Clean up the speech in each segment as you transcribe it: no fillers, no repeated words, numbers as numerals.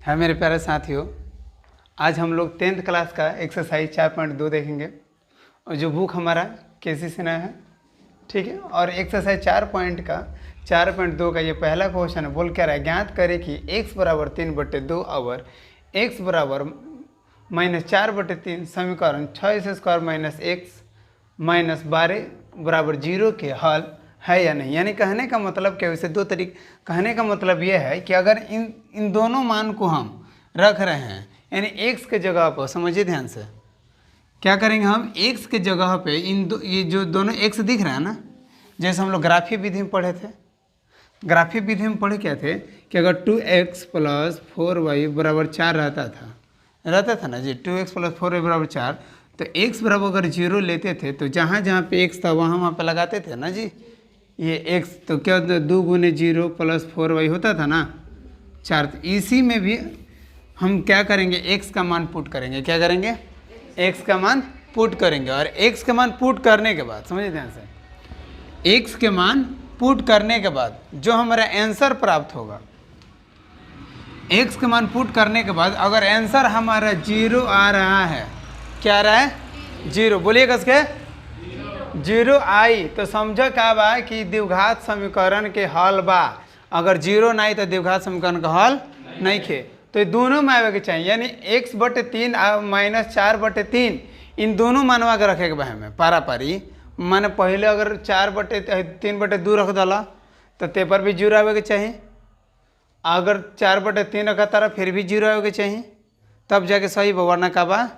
है मेरे प्यारे साथियों, आज हम लोग 10th क्लास का एक्सरसाइज 4.2 देखेंगे और जो बुक हमारा केसी सिन्हा है, ठीक है। और एक्सरसाइज 4.2 का ये पहला क्वेश्चन है। बोल क्या रहा है, ज्ञात करें कि x बराबर 3/2 और x बराबर -4/3 समीकरण 6x² - x -12 बराबर 0 के हल है या नहीं। यानी कहने का मतलब क्या, वैसे दो तरीके कहने का मतलब ये है कि अगर इन दोनों मान को हम रख रहे हैं, यानी x के जगह पर, समझिए ध्यान से, क्या करेंगे हम x के जगह पे ये जो दोनों x दिख रहा है ना, जैसे हम लोग ग्राफीय विधि में पढ़े थे। ग्राफीय विधि में पढ़े क्या थे कि अगर 2x + 4y बराबर 4 रहता था ना जी, 2x + 4y बराबर 4, तो x बराबर अगर 0 लेते थे तो जहाँ जहाँ पे x था वहाँ पे लगाते थे ना जी, ये x तो क्या होता है, 2 × 0 + 4y होता था ना 4। तो इसी में भी हम क्या करेंगे, x का मान पुट करेंगे। क्या करेंगे, x का मान पुट करेंगे। और x का मान पुट करने के बाद, समझिए ध्यान से, x के मान पुट करने के बाद जो हमारा आंसर प्राप्त होगा, x के मान पुट करने के बाद अगर आंसर हमारा 0 आ रहा है, क्या आ रहा है, 0, बोलिए कसके 0 आई, तो समझो क्या बा कि द्विघात समीकरण के हल बा। अगर 0 नहीं तो द्विघात समीकरण का हल नहीं खे, तो ये दोनों में आवे के चाहिए। यानी x/3 -4/3 इन दोनों मानवा के रखे के बा हमें पारा पारी। माने पहले अगर 4/3/2 रख दला तो ते पर भी 0 आवे के चाहिए। अगर 4/3 रखा तारा फिर भी 0 आवे के चाहिए, तब जाके सही बा, वरना का बा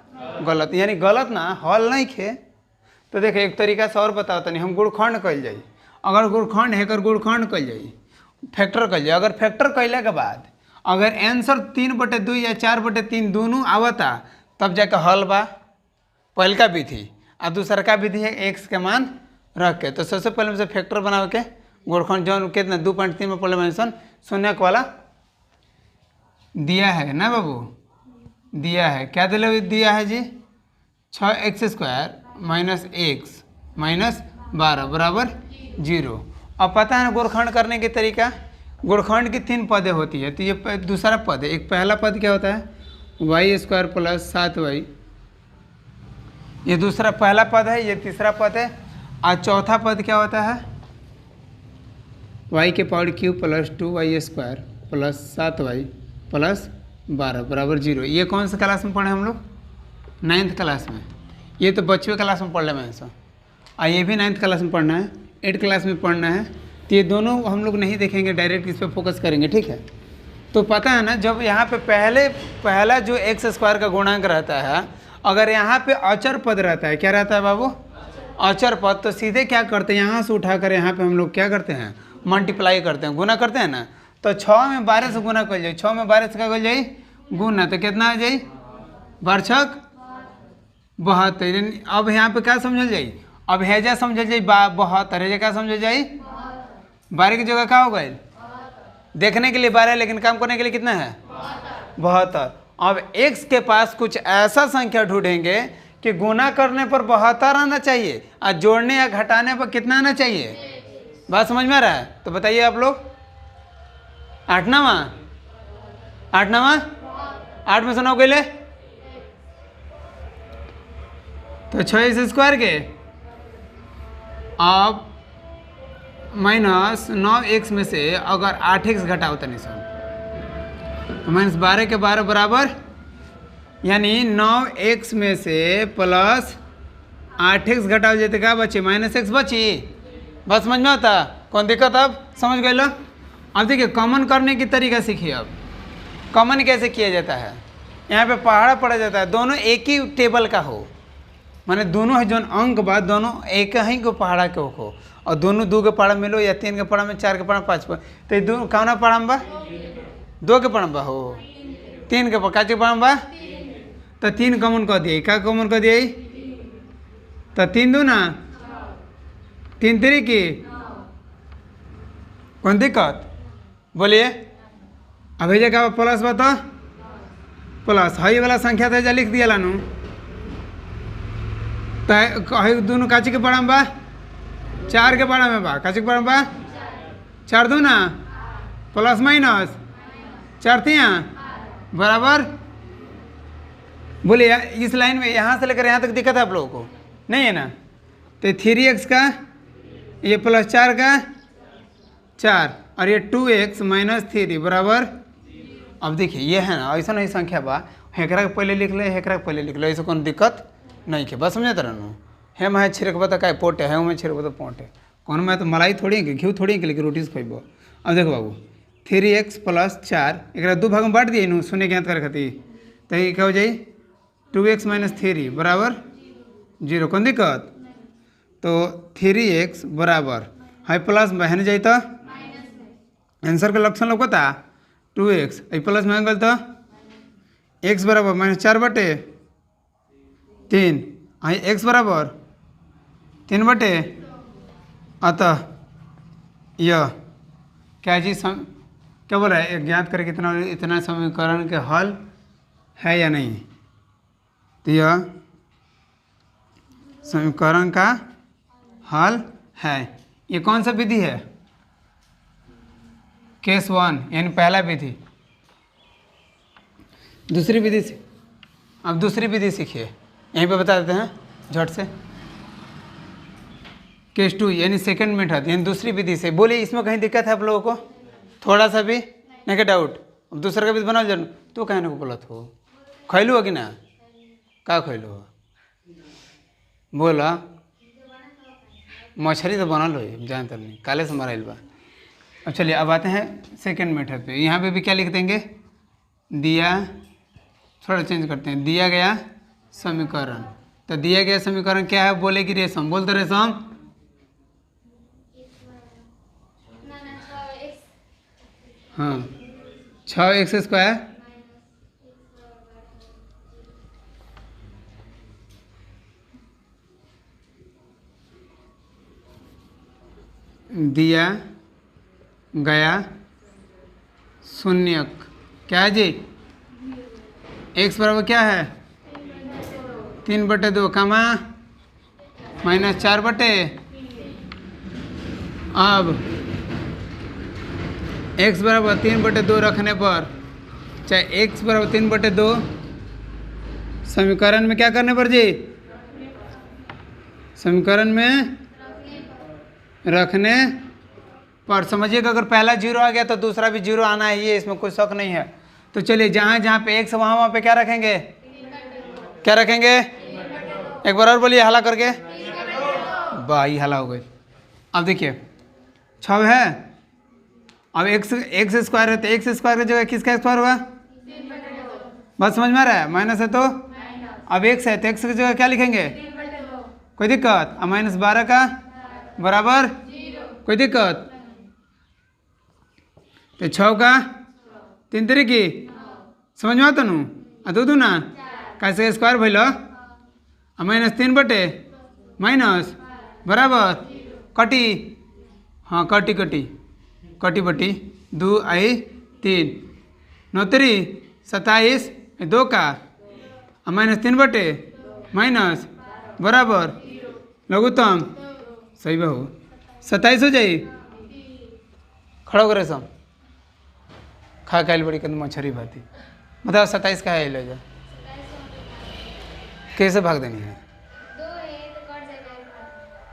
गलत। यानी गलत ना, हल नहीं खे। तो देखिए एक तरीका से और बताओ तनी, हम गुणखंड कल जाई। अगर गुणखंड है, गुणखंड कल जाई, फैक्टर कल जाए। अगर फैक्टर कैले के बाद अगर आंसर 3/2 या 4/3 दोनों आवता, तब जाके हल बा, पहलका विधि। और दूसरा का विधि है x के मान रख के। तो सबसे पहले से फैक्टर बनाओ के गुणखंड जो कितना 2.3 में पहले मेंशन शून्य वाला दिया है ना बाबू, दिया है। क्या दिया है जी, 6x² - x -12 बराबर 0। अब पता है ना गुणखंड करने के तरीका, गुणखंड की 3 पदें होती है। तो ये दूसरा पद है। एक पहला पद क्या होता है, y² + 7y, ये दूसरा पहला पद है, ये तीसरा पद है। और चौथा पद क्या होता है, y³ + 2y² + 7y + 12 बराबर 0। ये कौन सा क्लास में पढ़े हम लोग, 9th क्लास में। ये तो 5वीं क्लास में पढ़ ले मैं ऐसा, और ये भी 9th क्लास में पढ़ना है, 8th क्लास में पढ़ना है। तो ये दोनों हम लोग नहीं देखेंगे, डायरेक्ट इस पर फोकस करेंगे, ठीक है। तो पता है ना, जब यहाँ पे पहला जो x² का गुणांक रहता है, अगर यहाँ पे अचर पद रहता है, क्या रहता है बाबू, अचर पद, तो सीधे क्या करते हैं, यहाँ से उठाकर यहाँ पे हम लोग क्या करते हैं, मल्टीप्लाई करते हैं, गुना करते हैं ना। तो 6 में 12 से गुना कर जाए, 6 में 12 से क्या कर जाए, गुना, तो कितना आ जाए, 12×6 = 72। अब यहाँ पे क्या समझल जाए, अब हेजा समझल जाए 72, हेजा क्या समझल जाए, 12 की जगह क्या हो गए, देखने के लिए 12, लेकिन काम करने के लिए कितना है, 72। अब x के पास कुछ ऐसा संख्या ढूंढेंगे कि गुना करने पर 72 आना चाहिए और जोड़ने या घटाने पर कितना आना चाहिए। बात समझ में आ रहा है, तो बताइए आप लोग। 8 9 8 में से 9 गए, तो 6x² के अब -9x में से अगर 8x घटाओ तनी सो, तो -12 के 12 बराबर, यानी 9x में से प्लस 8x घटाओ जाते क्या बचे, -x बची। बस समझ में आता, कौन दिक्कत, अब समझ गए लो। अब देखिए कॉमन करने की तरीका सीखिए। अब कॉमन कैसे किया जाता है, यहाँ पे पहाड़ा पड़ा जाता है, दोनों एक ही टेबल का हो, माने दोनों है जो अंक बा दोनों एक ही को पहाड़ा के हो, और दोनों 2 के पहाड़ा मिलो या 3 के पहाड़ा में, 4 के पहाड़ा 5 पर, तो ये दोनों कौन पहाड़ा में बा, 2 के पहाड़ा में बा हो, 3 के पहाड़ा के पहाड़ा में बा, तो 3 कॉमन कर दिए। क्या कॉमन कर दिए, तो 3 2 ना 3 3 की, कौन दिक्कत, बोलिए। अब ये क्या प्लस बता, प्लस हाई वाला संख्या था लिख दिया लानू, तो दोनों काची के पढ़ा में बा, 4 के पढ़ा में बा, काची के पढ़ा में बा, 4 2 ना +- 4 3 बराबर, बोलिए इस लाइन में यहाँ से लेकर यहाँ तक दिक्कत है आप लोगों को, नहीं है ना? तो 3x का ये प्लस 4 का 4 और ये 2x माइनस 3 बराबर। अब देखिए ये है ना, ऐसा नहीं संख्या बा, हेकरा के पहले लिख ले, हेकरा के पहले लिख ले, ऐसे कौन दिक्कत नहीं के, बस समझे तरह है। मैं छिड़क बता का पोट है, मैं छिड़क बता पोट है, कौन मैं तो मलाई थोड़ी है, घी थोड़ी है, लेकिन रोटी से खेब। अब देखो बाबू 3x प्लस 4 एक 2 भाग में बांट दिए, शून्य ज्ञात करे खातिर, तो ये क्या हो जाए 2x माइनस 3 बराबर 0, कौन दिक्कत? तो 3x बराबर है प्लस बहन जाए तो आंसर का लक्षण लगता 2x प्लस में गल तो x बराबर माइनस 4/3 है, x बराबर 3/, अतः यह क्या चीज़ क्या बोल रहा है, ज्ञात करके इतना समीकरण के हल है या नहीं? तो यह समीकरण का हल है। ये कौन सा विधि है? केस 1 यानी पहला विधि। दूसरी विधि से अब दूसरी विधि सीखिए, यहीं पे बता देते हैं झट से। केस 2 यानी सेकंड मेथड यानी दूसरी विधि से। बोलिए इसमें कहीं दिक्कत है आप लोगों को? थोड़ा सा भी नहीं के डाउट? अब दूसरा का विधि बनाओ जरूर, तो कहने को बोलत हो, खैलू हो कि ना? का खैलू हो? बोला मछली तो बनल हो, जानते नहीं, काले से मराइल बा। अब चलिए अब आते हैं सेकंड मेथड पे। यहाँ पे भी क्या लिख देंगे, दिया, थोड़ा चेंज करते हैं, दिया गया समीकरण। तो दिया गया समीकरण क्या है? बोलेगी रेशम, बोलते रेशम। हाँ 6x² दिया गया शून्यक क्या है जी? x बराबर क्या है? 3/2 कामा माइनस 4/, अब x बराबर 3/2 रखने पर, चाहे x बराबर 3/2 समीकरण में क्या करने पर जी? समीकरण में रखने पर। समझिएगा अगर पहला 0 आ गया तो दूसरा भी 0 आना है, ये इसमें कोई शक नहीं है। तो चलिए जहाँ जहाँ पे x वहाँ पे क्या रखेंगे? क्या रखेंगे? एक बार और बोलिए हला करके। बाई हला हो गई। अब देखिए 6 है, अब x² है तो x² की जगह किसका स्क्वायर होगा? बात समझ में आ रहा है? माइनस है तो अब x है तो x की जगह क्या लिखेंगे? कोई दिक्कत? अब -12 का बराबर, कोई दिक्कत? तो 6 का 3 तरीकी समझ में आता नू, दो ना कैसे स्क्वायर भैल, -3/, माइनस बराबर कटी, हाँ कटी कटी कटी बटी 2 आई 3 9 3 27 2 का -3/, माइनस बराबर लघुत्तम सही बहु 27 हो जाए। खड़ा हो रेशम खा खाइल बड़ी कद मछरी भाती, बताओ 27 का है ले जा, कैसे भाग देनी है?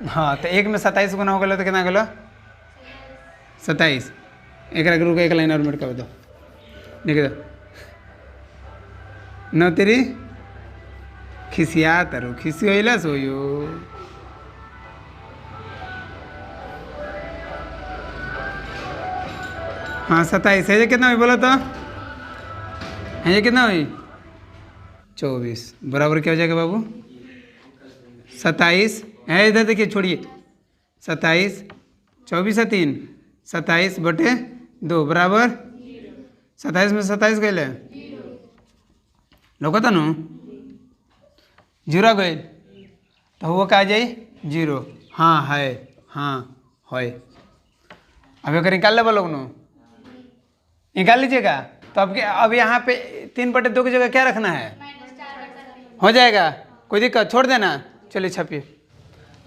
हाँ तो एक में 27 गुना हो गया तो कितना गलो? 27। एक रुक एक लाइन और मेट कर दो, देख दो 9 3 खिसिया तारो खिसियला सोयो। हाँ 27 है, ये कितना हुई बोलो तो? है ये कितना हुई? 24 बराबर क्या हो जाएगा बाबू? 27 है, इधर देखिए छोड़िए, 27 24 है 3 27/2 बराबर 27 में 27 गए लोग था नु 0 गए तो वो क्या जाए 0। हाँ है, हाँ है। अब अगर निकाल ले बोलोग नु निकाल लीजिएगा। तो अब यहाँ पे 3/2 की जगह क्या रखना है? हो जाएगा, कोई दिक्कत? छोड़ देना। चलिए छपिए।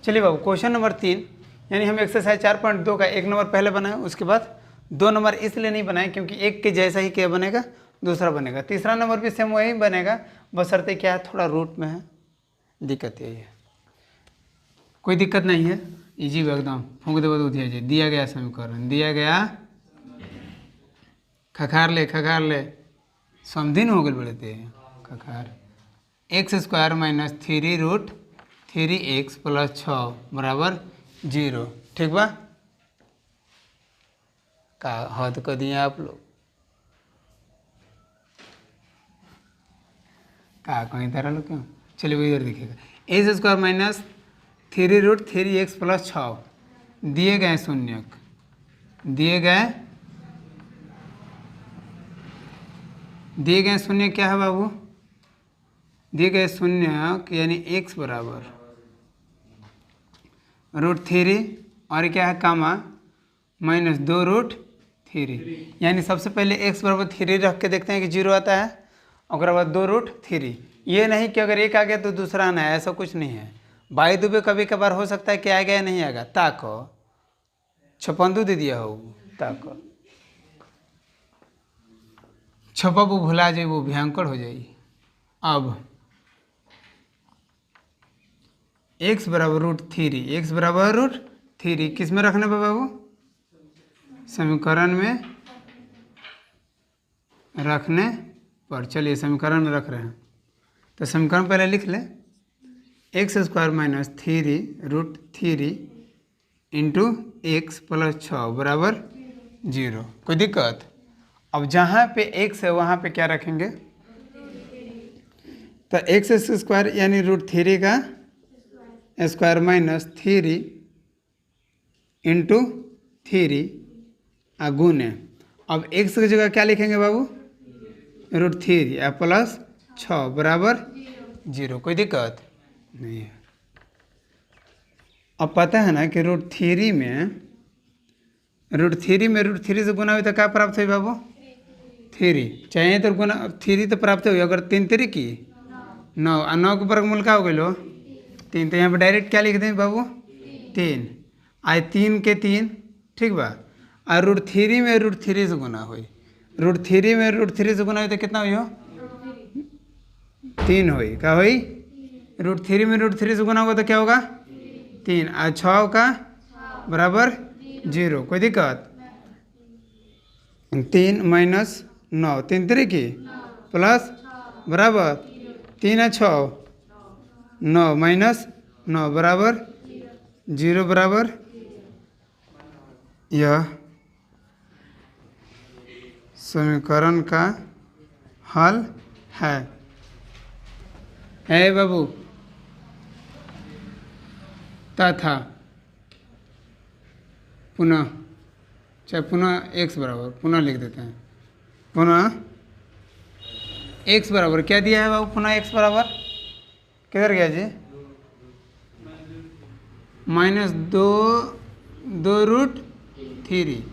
चलिए बाबू क्वेश्चन नंबर 3 यानी हम एक्सरसाइज 4.2 का 1 नंबर पहले बनाए, उसके बाद 2 नंबर इसलिए नहीं बनाए क्योंकि 1 के जैसा ही क्या बनेगा दूसरा बनेगा, तीसरा नंबर भी सेम वही बनेगा, बशर्ते क्या है थोड़ा रूट में है, दिक्कत यही है। कोई दिक्कत नहीं है, इजी एकदम, फूंक दे तो दिया जाए। दिया गया समीकरण, दिया गया, खखार ले समधिन हो गए बड़े थे खखार, X square minus 3√3x plus 6 बराबर 0। ठीक बा, का हद कर दिए आप लोग, का कहीं तरह लोग क्यों। चलिए वो इधर दिखेगा, x square minus 3√3x plus 6 दिए गए शून्यक, दिए गए शून्य क्या है बाबू, दिए गए शून्यक यानी x बराबर √3 और क्या है कामा माइनस 2√3, यानी सबसे पहले x बराबर 3 रख के देखते हैं कि 0 आता है, और बाद 2√3। ये नहीं कि अगर एक आ गया तो दूसरा आना है, ऐसा कुछ नहीं है। बाई दुबे कभी कभार हो सकता है कि आएगा या नहीं आएगा, ताको छपंदू दे दिया हो, ताको छपा वो भुला जाए, वो भयंकर हो जाए। अब x बराबर √3, x बराबर √3 किस में रखने पे बाबू, समीकरण में रखने पर। चलिए समीकरण में रख रहे हैं, तो समीकरण पहले लिख ले, x square minus 3√3 into x plus 6 बराबर 0। कोई दिक्कत। अब जहाँ पे x है वहाँ पे क्या रखेंगे, तो एक्स स्क्वायर यानी √3 का स्क्वायर माइनस 3 इंटू 3 गुने, अब x की जगह क्या लिखेंगे बाबू, √3 या प्लस 6 बराबर 0। कोई दिक्कत नहीं है। अब पता है ना कि √3 √3 से गुना हुई तो क्या प्राप्त हुई बाबू, 3 चाहिए तो गुना 3 तो प्राप्त हुई, अगर 3 3 की 9 और 9 के वर्गमूल क्या हो गई लो 3, तो यहाँ पर डायरेक्ट क्या लिख दें बाबू 3, आए 3 के 3, ठीक बा, और √3 में √3 से गुना हुई, √3 में √3 से गुना हुई तो कितना हुई हो 3 हुई, क्या हुई, √3 में √3 से गुना होगा तो क्या होगा 3, और 6 का बराबर 0। कोई दिक्कत, 3 माइनस 9, 3 3 की प्लस बराबर 3 है 6, 9 माइनस 9 बराबर 0 बराबर, यह समीकरण का हल है बाबू। तथा पुनः, चाहे पुनः x बराबर, पुनः लिख देते हैं, पुनः x बराबर क्या दिया है बाबू, पुनः x बराबर किधर गया जी, -2√3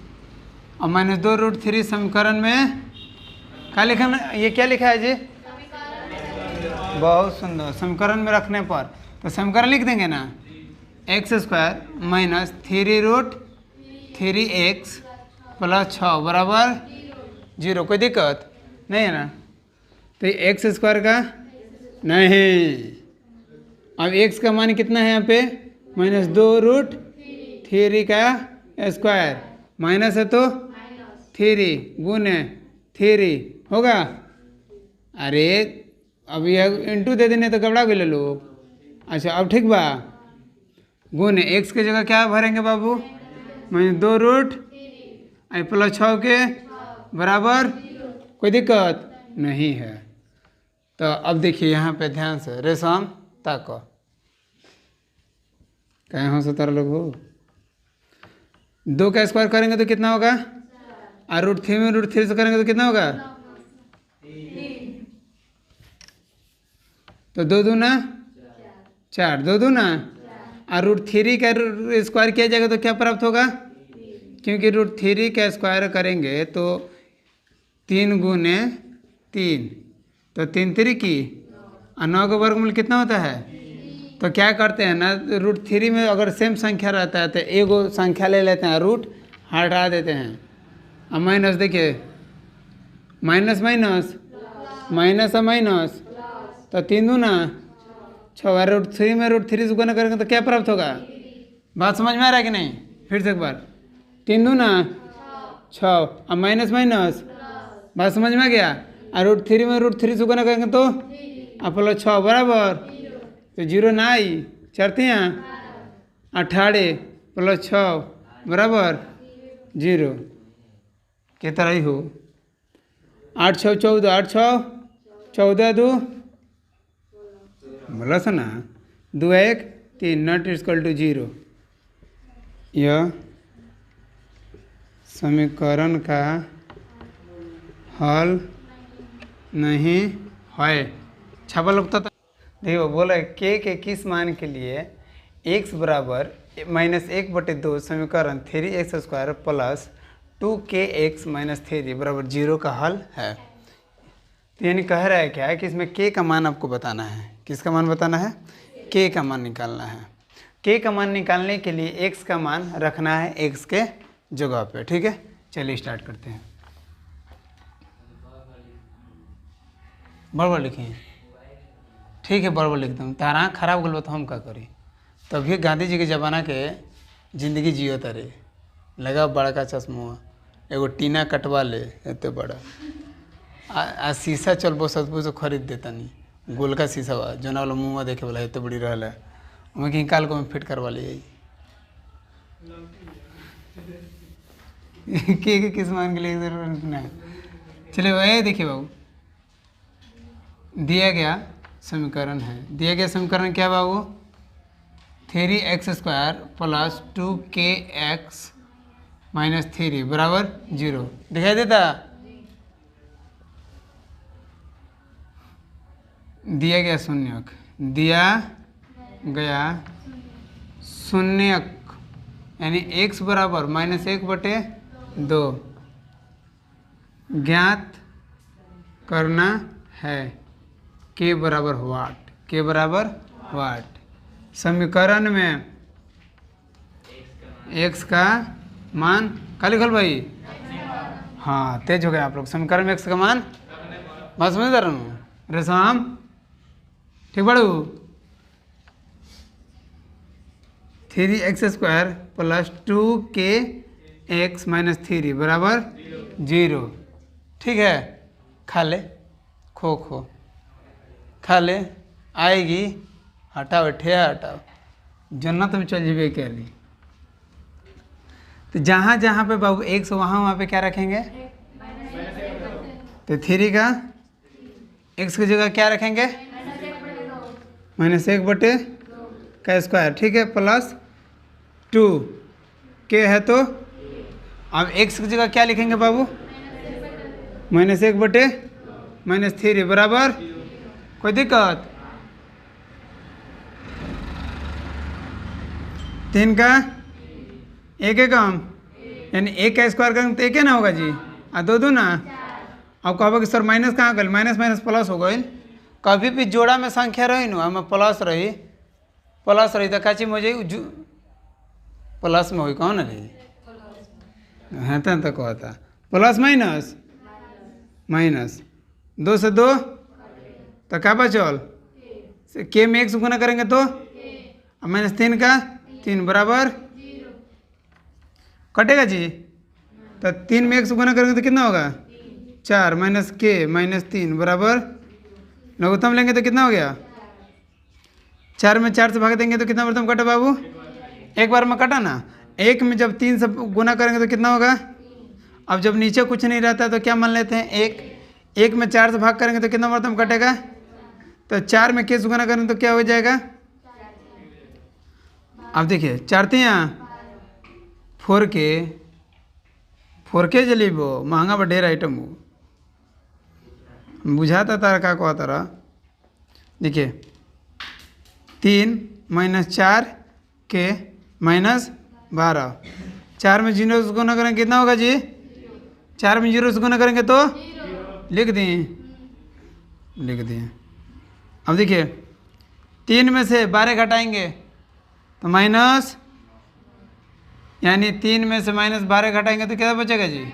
और -2√3 समीकरण में क्या लिखा, ये क्या लिखा है जी, बहुत सुंदर, समीकरण में रखने पर तो समीकरण लिख देंगे ना, x square minus 3√3x plus 6 बराबर 0। कोई दिक्कत नहीं है ना, तो ये एक्स स्क्वायर का नहीं, अब x का मान कितना है यहाँ पे -2√3 का स्क्वायर, माइनस है तो 3 गुने 3 होगा, अरे अब यह इंटू दे देने तो गबड़ा गए लोग। अच्छा अब ठीक बा, गुने x की जगह क्या भरेंगे बाबू, -2√3 प्लस 6 के बराबर, कोई दिक्कत नहीं है। तो अब देखिए यहाँ पे ध्यान से, रेशम ताको, कहीं हो सतारा लोग हो, 2 का स्क्वायर करेंगे तो कितना होगा, और √3 में √3 से करेंगे तो कितना होगा, तो 2 दूना 4, 2 दूना, और √3 का स्क्वायर किया जाएगा तो क्या प्राप्त होगा, क्योंकि √3 का स्क्वायर करेंगे तो 3 गुने 3, तो 3 3 की, और 9 का वर्गमूल कितना होता है, तो क्या करते हैं ना, √3 में अगर सेम संख्या रहता है तो एगो संख्या ले लेते हैं, रूट हटा देते हैं, और माइनस देखिए माइनस माइनस माइनस और माइनस तो 3 दूना 6, √3 में √3 से गुना करेंगे तो क्या प्राप्त होगा? बात समझ में आ रहा है कि नहीं? फिर से एक बार, 3 दूना 6 और माइनस माइनस, बात समझ में आ गया? और √3 में √3 से गुना करेंगे तो आप बोलो 6 बराबर तो 0 ना आई, 4 तियाँ 18 बोलो 6 बराबर 0 के तरह ही हो। 8 6 14, 8 6 14 2 बोला सुना 2 1 3 नॉट इक्वल टू 0। यह समीकरण का हल नहीं है। छापा लगता था। देखो बोला के किस मान के लिए x बराबर -1/2 समीकरण 3x² प्लस 2kx - 3 बराबर 0 का हल है। तो यानी कह रहा है क्या कि इसमें k का मान आपको बताना है। किसका मान बताना है? k का मान निकालना है। k का मान निकालने के लिए x का मान रखना है x के जगह पे। ठीक है, चलिए स्टार्ट करते हैं। बराबर लिखिए। ठीक है, बराबर लिख दूँ। तारा खराब गल तो हम का करी? तभी गांधी जी के ज़माना के जिंदगी जियो तारे। लगा बड़का चश्मा, एगो टीना कटवा ले इतने बड़ा आ शीशा चलबो सतबो से खरीद देता नहीं। गोल का शीशा बा जो ना वाला मुँह में देखे वाला इतने बड़ी रहला है, उमें कि काल को में फिट करवा लिए के किस मान के लिए जरूरत ना। चलिए वही देखिए बाबू, दिया गया समीकरण है। दिया गया समीकरण क्या बाबू? 3x² प्लस 2kx - 3 बराबर 0 दिखाई देता। दिया गया शून्यक, दिया गया शून्यक यानी x बराबर -1/2 ज्ञात करना है। के बराबर वाट, के बराबर वाट। समीकरण में x का मान का लिखल भाई? हाँ, तेज हो गए आप लोग। समीकरण में x का मान बात समझ रहा हूँ रेशम? ठीक बड़ू। 3x² प्लस 2kx - 3 बराबर 0। ठीक है, खा ले, खो खो खा ले, आएगी हटाओ ठेया हटाओ, जन्नत में चल जाइए क्या ली। तो जहाँ जहाँ पे बाबू x वहाँ पे क्या रखेंगे? तो 3 का x की जगह क्या रखेंगे? -1/2 ठीक है, प्लस 2 के है तो अब x की जगह क्या लिखेंगे बाबू? -1/-3 बराबर कोई दिक्कत? 3 का 1 है कम, यानी 1 का स्क्वायर करेंगे तो 1 है ना होगा जी। आ 2 2 ना। अब कहो कि सर माइनस कहाँ गल? माइनस माइनस प्लस हो गई। कभी भी जोड़ा में संख्या रही ना हमें प्लस रही तो का चीज हो जाए प्लस में हो कौन रही है तो कहता प्लस माइनस माइनस 2 से 2 तो क्या बचल? के में 1 से गुना करेंगे तो -3 का 3 बराबर कटेगा जी। तो 3 में 1 से गुना करेंगे तो कितना होगा? 4 - के -3 बराबर लघुत्तम लेंगे तो कितना हो गया? 4 में 4 से भाग देंगे तो कितना लघुत्तम कटा बाबू? एक बार में कटा ना। 1 में जब 3 से गुना करेंगे तो कितना होगा? अब जब नीचे कुछ नहीं रहता तो क्या मान लेते हैं? 1 में 4 से भाग करेंगे तो कितना लघुत्तम कटेगा? तो 4 में के से गुना करेंगे तो क्या हो जाएगा? अब देखिए 4 तियाँ 4K जली वो महंगा बा ढेर आइटम वो बुझाता तारा का कहा तारा। देखिए 3 - 4 के -12 4 में 0 से गुना करेंगे कितना होगा जी? 4 में 0 से गुना करेंगे तो लिख दिए। अब देखिए 3 में से 12 घटाएंगे तो माइनस, यानी 3 में से -12 घटाएंगे तो क्या बचेगा जी?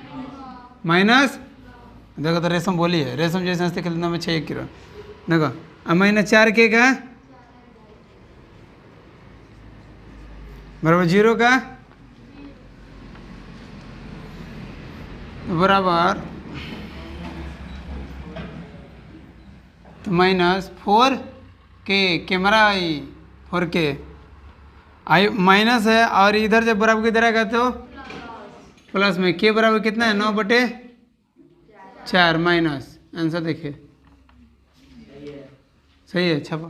देखो तो रेशम बोली है, रेशम जैसे हंसते खेलते में 6 किलो। देखो अब -4 के का बराबर 0 का बराबर तो -4 के कैमरा आई 4 के आई माइनस है, और इधर जब बराबर की तरह का तो प्लस में के बराबर कितना है 9/4 माइनस। आंसर देखिए सही है, छपा।